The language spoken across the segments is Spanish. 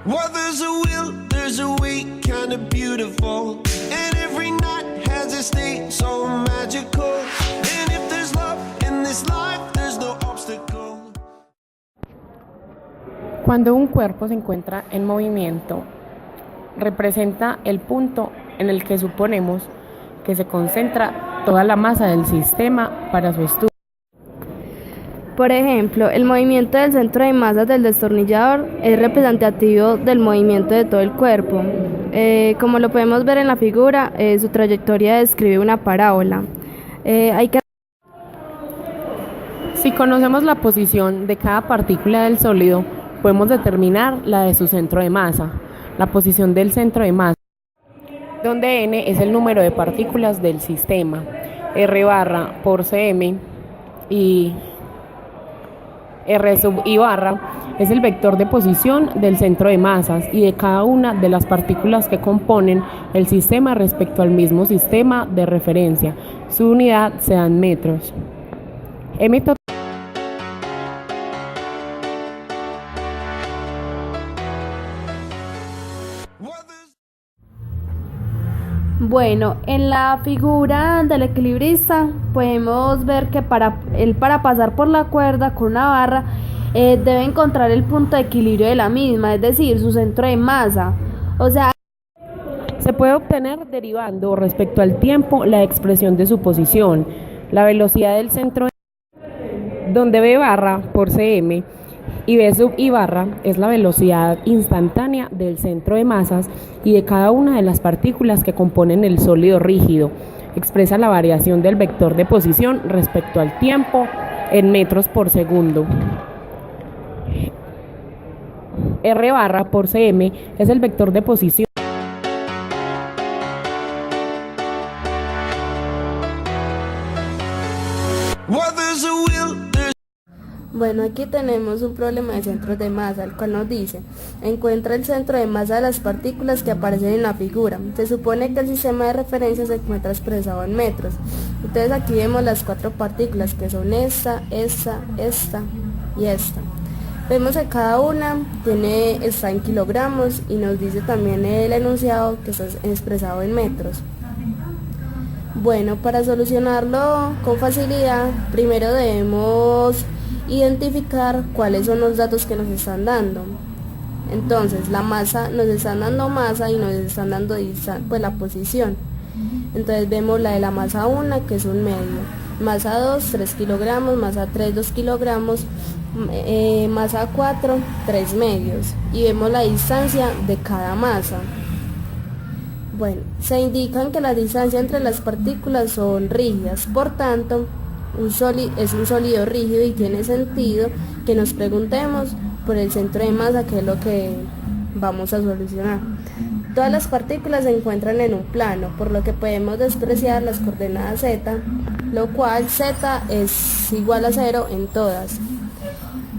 Well, there's a will, there's a way, kind of beautiful. And every night has a state so magical. And if there's love in this life, there's no obstacle. Cuando un cuerpo se encuentra en movimiento, representa el punto en el que suponemos que se concentra toda la masa del sistema para su estudio. Por ejemplo, el movimiento del centro de masas del destornillador es representativo del movimiento de todo el cuerpo. Como lo podemos ver en la figura, su trayectoria describe una parábola. Si conocemos la posición de cada partícula del sólido, podemos determinar la de su centro de masa, la posición del centro de masa, donde n es el número de partículas del sistema, r barra por cm y r sub i barra es el vector de posición del centro de masas y de cada una de las partículas que componen el sistema respecto al mismo sistema de referencia. Su unidad se da en metros. M total. Bueno, en la figura del equilibrista podemos ver que para pasar por la cuerda con una barra debe encontrar el punto de equilibrio de la misma, es decir, su centro de masa. Se puede obtener derivando respecto al tiempo la expresión de su posición, la velocidad del centro donde v barra por cm y v sub i barra es la velocidad instantánea del centro de masas y de cada una de las partículas que componen el sólido rígido. Expresa la variación del vector de posición respecto al tiempo en metros por segundo. R barra por cm es el vector de posición. Well, there's a will, there's Bueno, aquí tenemos un problema de centros de masa, el cual nos dice: encuentra el centro de masa de las partículas que aparecen en la figura. Se supone que el sistema de referencia se encuentra expresado en metros. Entonces aquí vemos las cuatro partículas, que son esta y esta. Vemos que cada una está en kilogramos y nos dice también el enunciado que está expresado en metros. Bueno, para solucionarlo con facilidad, primero debemos identificar cuáles son los datos que nos están dando. Entonces, la masa, nos están dando masa y nos están dando pues la posición. Entonces vemos la de la masa 1, que es un medio, masa 2, 3 kilogramos, masa 3, 2 kilogramos, masa 4, 3 medios, y vemos la distancia de cada masa. Bueno, se indican que la distancia entre las partículas son rígidas, por tanto, es un sólido rígido y tiene sentido que nos preguntemos por el centro de masa, que es lo que vamos a solucionar. Todas las partículas se encuentran en un plano, por lo que podemos despreciar las coordenadas z, lo cual z es igual a 0 en todas.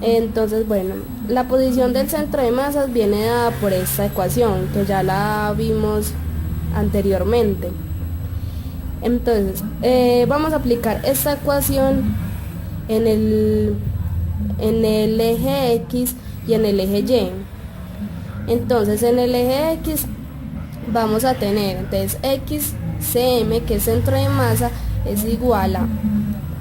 Entonces, bueno, la posición del centro de masas viene dada por esta ecuación, que ya la vimos anteriormente. Entonces, vamos a aplicar esta ecuación en el eje X y en el eje Y. Entonces, en el eje X vamos a tener, entonces, X cm, que es centro de masa, es igual a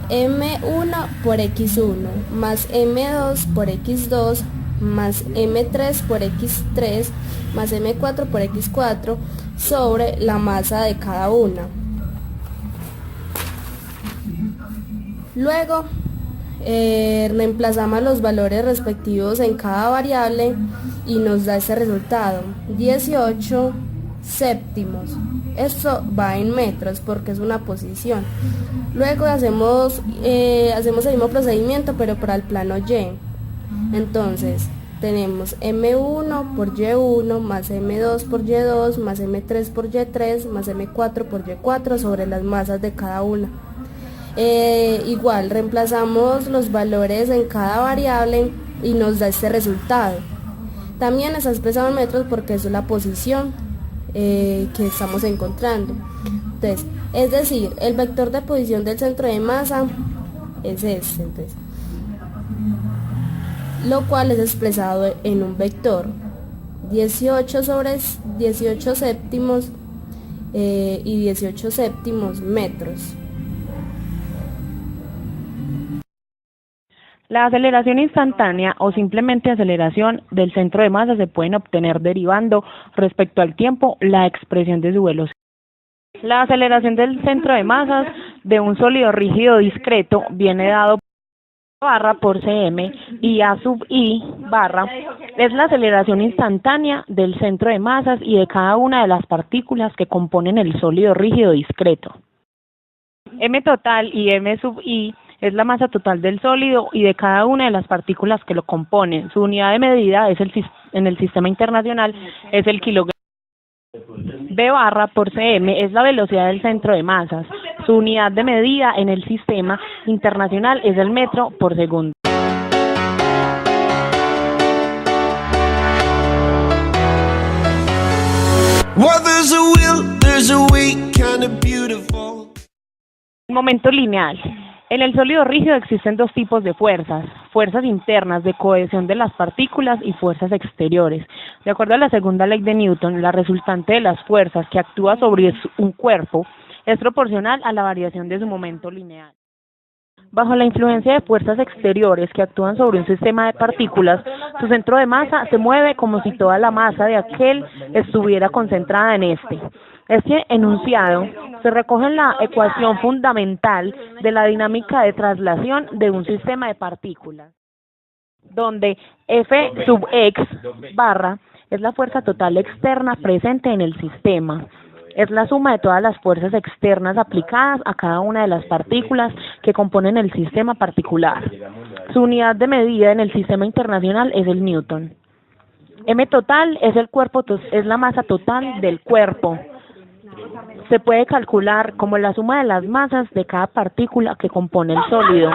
M1 por X1 más M2 por X2 más M3 por X3 más M4 por X4 sobre la masa de cada una. Luego reemplazamos los valores respectivos en cada variable y nos da este resultado: 18 séptimos. Esto va en metros porque es una posición. Luego hacemos el mismo procedimiento, pero para el plano Y. Entonces tenemos M1 por Y1 más M2 por Y2 más M3 por Y3 más M4 por Y4 sobre las masas de cada una. Igual reemplazamos los valores en cada variable y nos da este resultado. También está expresado en metros porque eso es la posición que estamos encontrando. Entonces, es decir, el vector de posición del centro de masa es este, entonces, lo cual es expresado en un vector. 18 sobre 18 séptimos y 18 séptimos metros. La aceleración instantánea o simplemente aceleración del centro de masa se pueden obtener derivando respecto al tiempo la expresión de su velocidad. La aceleración del centro de masas de un sólido rígido discreto viene dado por barra por cm y a sub i barra es la aceleración instantánea del centro de masas y de cada una de las partículas que componen el sólido rígido discreto. M total y m sub i es la masa total del sólido y de cada una de las partículas que lo componen. Su unidad de medida es en el sistema internacional es el kilogramo. B barra por cm es la velocidad del centro de masas. Su unidad de medida en el sistema internacional es el metro por segundo. Well, there's a will, there's a way, kind of beautiful. Momento lineal. En el sólido rígido existen dos tipos de fuerzas: fuerzas internas de cohesión de las partículas y fuerzas exteriores. De acuerdo a la segunda ley de Newton, la resultante de las fuerzas que actúa sobre un cuerpo es proporcional a la variación de su momento lineal. Bajo la influencia de fuerzas exteriores que actúan sobre un sistema de partículas, su centro de masa se mueve como si toda la masa de aquel estuviera concentrada en este. Este enunciado se recoge en la ecuación fundamental de la dinámica de traslación de un sistema de partículas, donde F sub x barra es la fuerza total externa presente en el sistema. Es la suma de todas las fuerzas externas aplicadas a cada una de las partículas que componen el sistema particular. Su unidad de medida en el sistema internacional es el newton. M total es es la masa total del cuerpo. Se puede calcular como la suma de las masas de cada partícula que compone el sólido.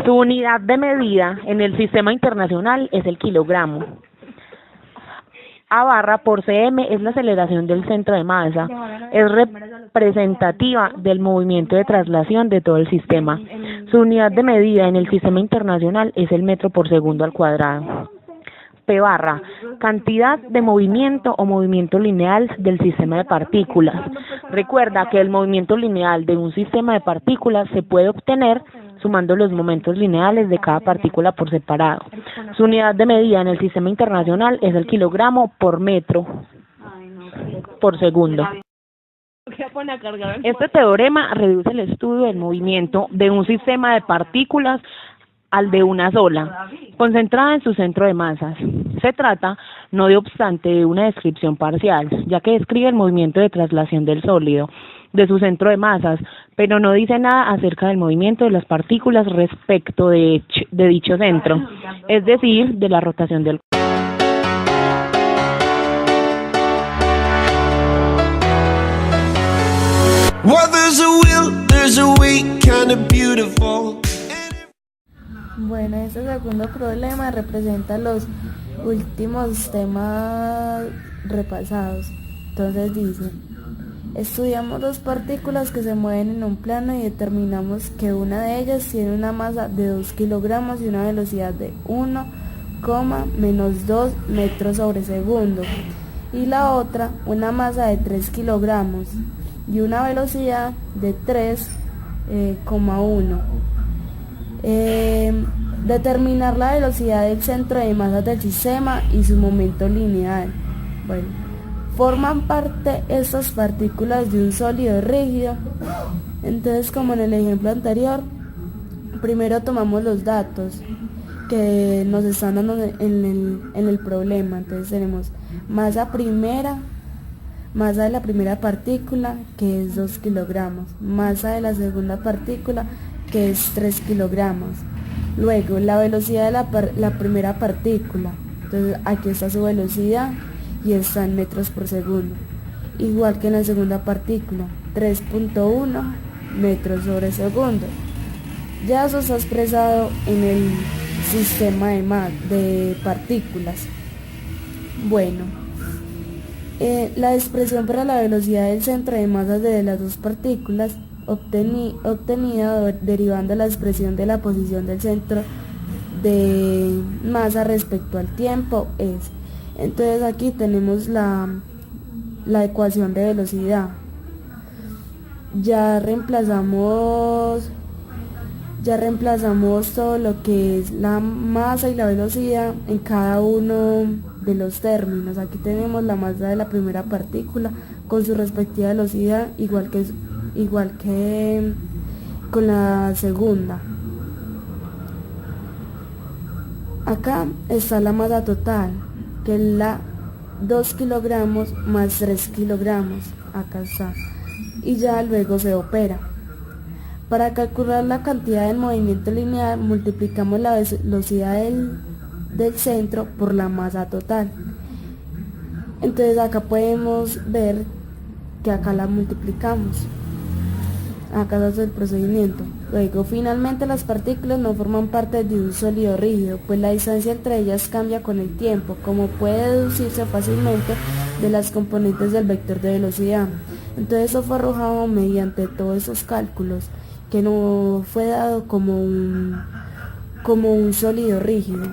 Su unidad de medida en el sistema internacional es el kilogramo. A barra por cm es la aceleración del centro de masa. Es representativa del movimiento de traslación de todo el sistema. Su unidad de medida en el sistema internacional es el metro por segundo al cuadrado. P barra, cantidad de movimiento o movimiento lineal del sistema de partículas. Recuerda que el movimiento lineal de un sistema de partículas se puede obtener sumando los momentos lineales de cada partícula por separado. Su unidad de medida en el sistema internacional es el kilogramo por metro por segundo. Este teorema reduce el estudio del movimiento de un sistema de partículas al de una sola, concentrada en su centro de masas. Se trata, no obstante, de una descripción parcial, ya que describe el movimiento de traslación del sólido de su centro de masas, pero no dice nada acerca del movimiento de las partículas respecto de dicho centro, es decir, de la rotación del cuerpo. Well, there's a will, there's a way, kind of beautiful. Bueno, este segundo problema representa los últimos temas repasados. Entonces dice: estudiamos dos partículas que se mueven en un plano y determinamos que una de ellas tiene una masa de 2 kilogramos y una velocidad de 1,-2 metros sobre segundo, y la otra una masa de 3 kilogramos y una velocidad de 3,1. Determinar la velocidad del centro de masas del sistema y su momento lineal. Bueno, forman parte estas partículas de un sólido rígido. Entonces, como en el ejemplo anterior, primero tomamos los datos que nos están dando en el problema. Entonces tenemos masa de la primera partícula, que es 2 kilogramos, masa de la segunda partícula, que es 3 kilogramos. Luego, la velocidad de la primera partícula. Entonces, aquí está su velocidad y está en metros por segundo. Igual que en la segunda partícula, 3.1 metros sobre segundo. Ya eso está expresado en el sistema de partículas. Bueno, la expresión para la velocidad del centro de masas de las dos partículas obtenida derivando la expresión de la posición del centro de masa respecto al tiempo es Entonces aquí tenemos la ecuación de velocidad. Ya reemplazamos todo lo que es la masa y la velocidad en cada uno de los términos. Aquí tenemos la masa de la primera partícula con su respectiva velocidad, igual que con la segunda. Acá está la masa total, que es la 2 kilogramos más 3 kilogramos. Acá está. Y ya luego se opera. Para calcular la cantidad del movimiento lineal, multiplicamos la velocidad del centro por la masa total. Entonces acá podemos ver que acá la multiplicamos. Acá se hace el procedimiento. Luego, finalmente las partículas no forman parte de un sólido rígido, pues la distancia entre ellas cambia con el tiempo, como puede deducirse fácilmente de las componentes del vector de velocidad. Entonces eso fue arrojado mediante todos esos cálculos, que no fue dado como un sólido rígido.